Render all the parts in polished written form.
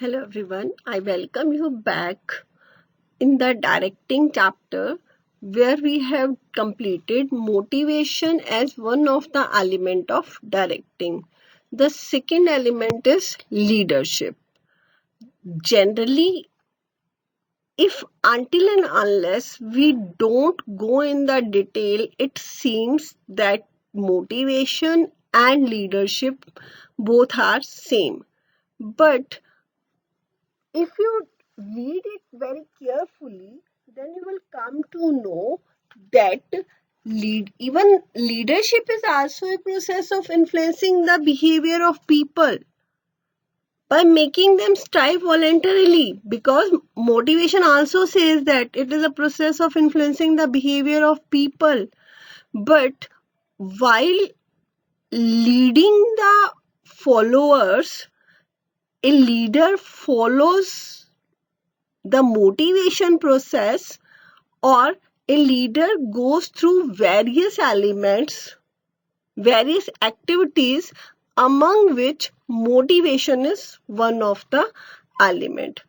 Hello everyone, I welcome you back in the directing chapter where we have completed motivation as one of the element of directing. The second element is leadership. Generally, if until and unless we don't go in the detail, it seems that motivation and leadership both are same. But if you read it very carefully, then you will come to know that even leadership is also a process of influencing the behavior of people by making them strive voluntarily, because motivation also says that it is a process of influencing the behavior of people. But while leading the followers, a leader follows the motivation process, or a leader goes through various elements, various activities, among which motivation is one of the element.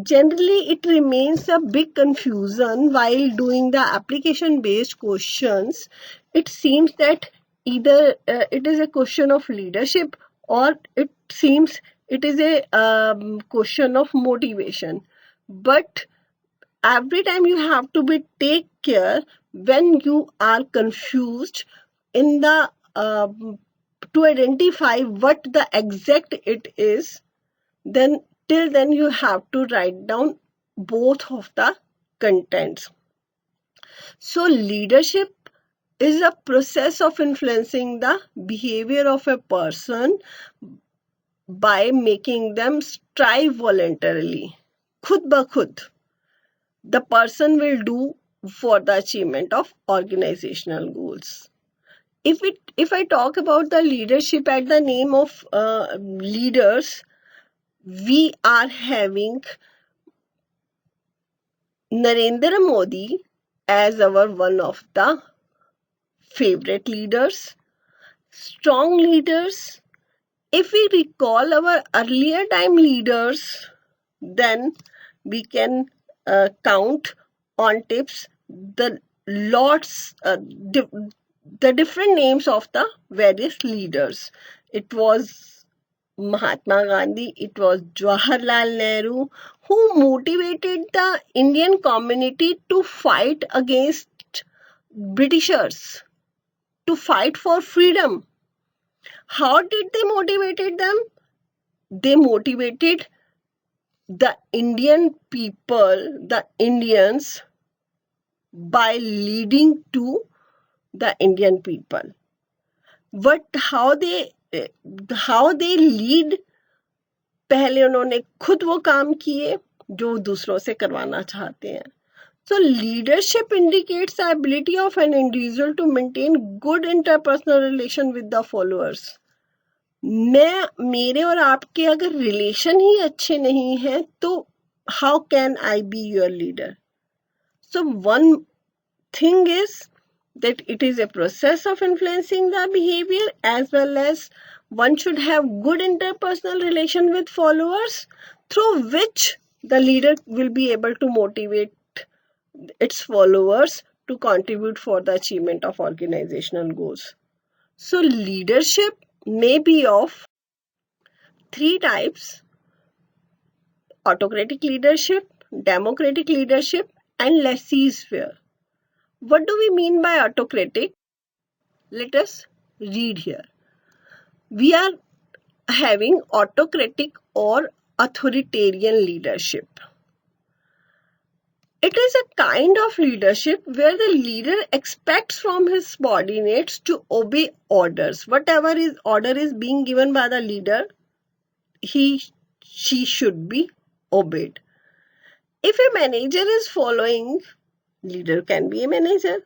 Generally, it remains a big confusion while doing the application based questions. It seems that either it is a question of leadership, or it seems it is a question of motivation. But every time you have to be take care when you are confused in the to identify what the exact it is. Then till then you have to write down both of the contents. So leadership is a process of influencing the behavior of a person by making them strive voluntarily, khud ba khud the person will do for the achievement of organizational goals. If I talk about the leadership at the name of leaders, we are having Narendra Modi as our one of the favorite leaders, strong leaders. If we recall our earlier time leaders, then we can count on tips the lots, the different names of the various leaders. It was Mahatma Gandhi, it was Jawaharlal Nehru, who motivated the Indian community to fight against Britishers, to fight for freedom. How did they motivated them? They motivated the Indian people, the Indians, by leading to the Indian people. But how they lead, पहले उन्होंने खुद वो काम किए जो दूसरों से करवाना चाहते हैं. So leadership indicates the ability of an individual to maintain good interpersonal relation with the followers. मेरे और आपके अगर रिलेशन ही अच्छे नहीं हैं तो how can I be your leader? So one thing is that it is a process of influencing the behavior, as well as one should have good interpersonal relation with followers, through which the leader will be able to motivate its followers to contribute for the achievement of organizational goals. So leadership may be of three types: autocratic leadership, democratic leadership, and laissez-faire. What do we mean by autocratic? Let us read here. We are having autocratic or authoritarian leadership. It is a kind of leadership where the leader expects from his subordinates to obey orders. Whatever order is being given by the leader, she should be obeyed. If a manager is following, leader can be a manager.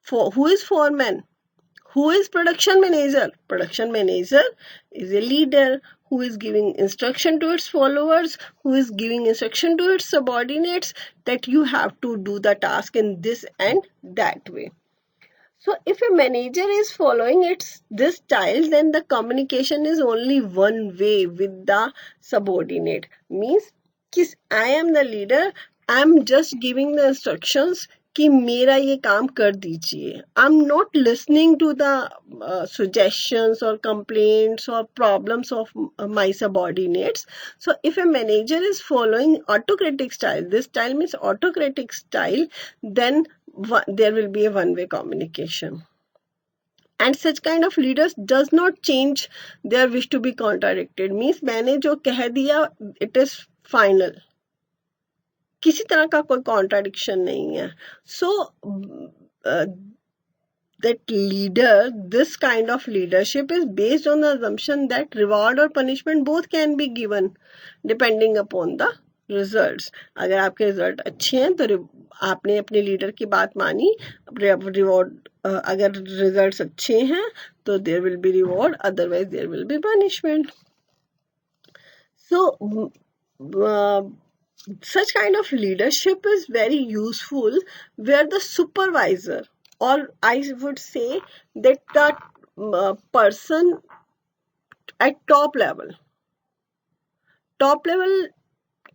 Who is foreman? Who is production manager? Production manager is a leader who is giving instruction to its followers, who is giving instruction to its subordinates that you have to do the task in this and that way. So if a manager is following this style, then the communication is only one way with the subordinate. Means I am the leader, I am just giving the instructions कि मेरा ये काम कर दीजिए. I'm not listening to the suggestions or complaints or problems of my subordinates. So if a manager is following autocratic style, this style means autocratic style, then there will be a one-way communication. And such kind of leaders does not change their wish to be contradicted. Means मैंने जो कह दिया, it is final. किसी तरह का कोई contradiction नहीं है. So that leader, this kind of leadership is based on the assumption that reward or punishment both can be given depending upon the results. अगर आपके रिजल्ट अच्छे हैं तो आपने अपने लीडर की बात मानी, रिवॉर्ड अगर रिजल्ट्स अच्छे हैं तो there will be reward, otherwise there will be punishment. So such kind of leadership is very useful where the supervisor, or I would say that the person at top level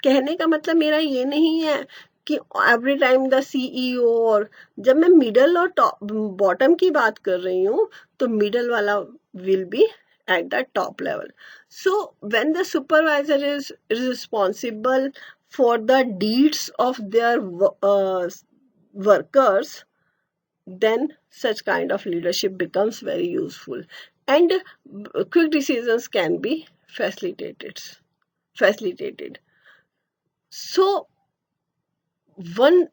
कहने का मतलब मेरा ये नहीं है कि एवरी टाइम द सीईओ, और जब मैं मिडल और टॉप बॉटम की बात कर रही हूँ तो मिडल वाला will be at the top level. So when the supervisor is responsible for the deeds of their workers, then such kind of leadership becomes very useful, and quick decisions can be facilitated. So one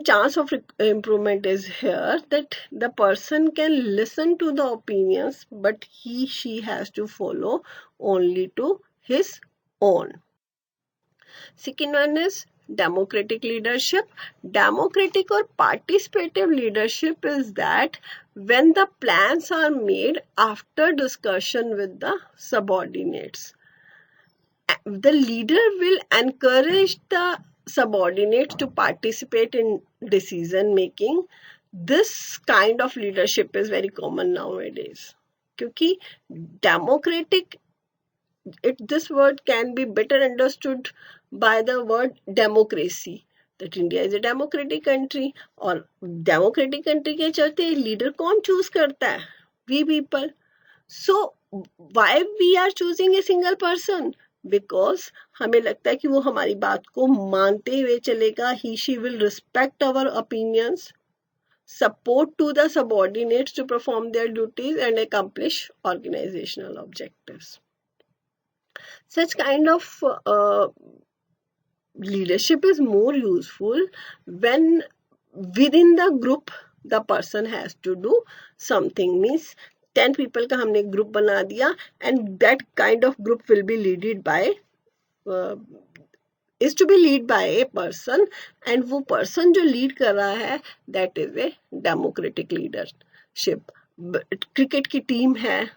chance of improvement is here, that the person can listen to the opinions, but she has to follow only to his own. Second one is democratic leadership. Democratic or participative leadership is that when the plans are made after discussion with the subordinates, the leader will encourage the subordinates to participate in decision making. This kind of leadership is very common nowadays. क्योंकि democratic, this word can be better understood by the word democracy. That India is a democratic country, और democratic country के चलते leader कौन choose करता है? We people. So why we are choosing a single person? Because हमें लगता है कि वो हमारी बात को मानते हुए चलेगा. She will respect our opinions, support to the subordinates to perform their duties and accomplish organizational objectives. Such kind of leadership is more useful when within the group the person has to do something. Means 10 people का हमने group बना दिया, and that kind of group will be led by is to be led by a person, and वो person जो lead कर रहा है, that is a democratic leadership. Cricket की टीम है,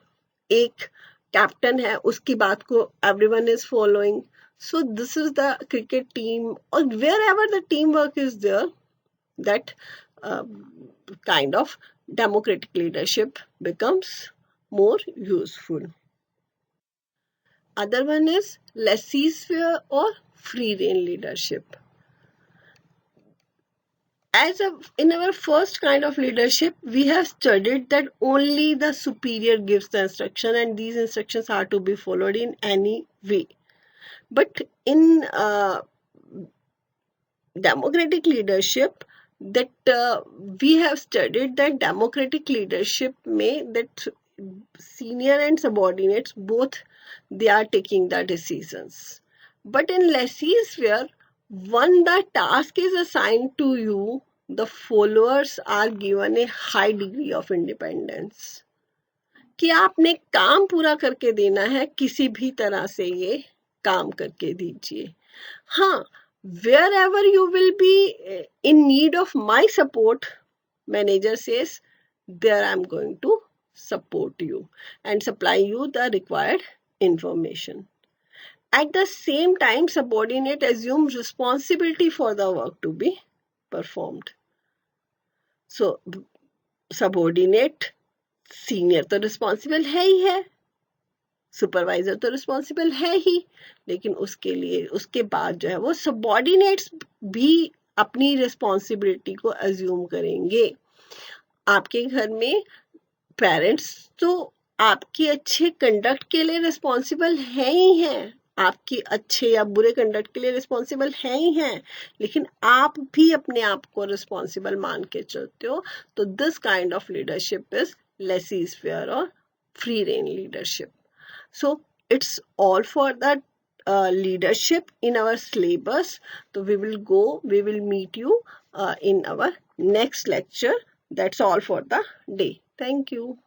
एक कैप्टन है, उसकी बात को everyone is following. So this is the cricket team, or wherever the teamwork is there, that kind of democratic leadership becomes more useful. Other one is laissez-faire or free rein leadership. In our first kind of leadership, we have studied that only the superior gives the instruction, and these instructions are to be followed in any way. But in democratic leadership, that we have studied that democratic leadership that senior and subordinates both, they are taking the decisions. But in laissez-faire, when the task is assigned to you, the followers are given a high degree of independence. कि आपने काम पूरा करके देना है, किसी भी तरह से ये काम करके दीजिए. हाँ, wherever you will be in need of my support, manager says, there I am going to support you and supply you the required information. At the same time, subordinate assumes responsibility for the work to be performed. So subordinate, senior तो responsible है ही है, supervisor तो responsible है ही, लेकिन उसके लिए उसके बाद जो है वो सबॉर्डिनेट्स भी अपनी रिस्पॉन्सिबिलिटी को अज्यूम करेंगे। आपके घर में पेरेंट्स तो आपकी अच्छे कंडक्ट के लिए रिस्पॉन्सिबल है ही हैं, आपकी अच्छे या बुरे कंडक्ट के लिए रिस्पॉन्सिबल है ही हैं, लेकिन आप भी अपने आप को रिस्पॉन्सिबल मान के चलते हो। तो this kind of leadership is laissez faire और free rein leadership. So it's all for that leadership in our syllabus. So we will meet you in our next lecture. That's all for the day. Thank you.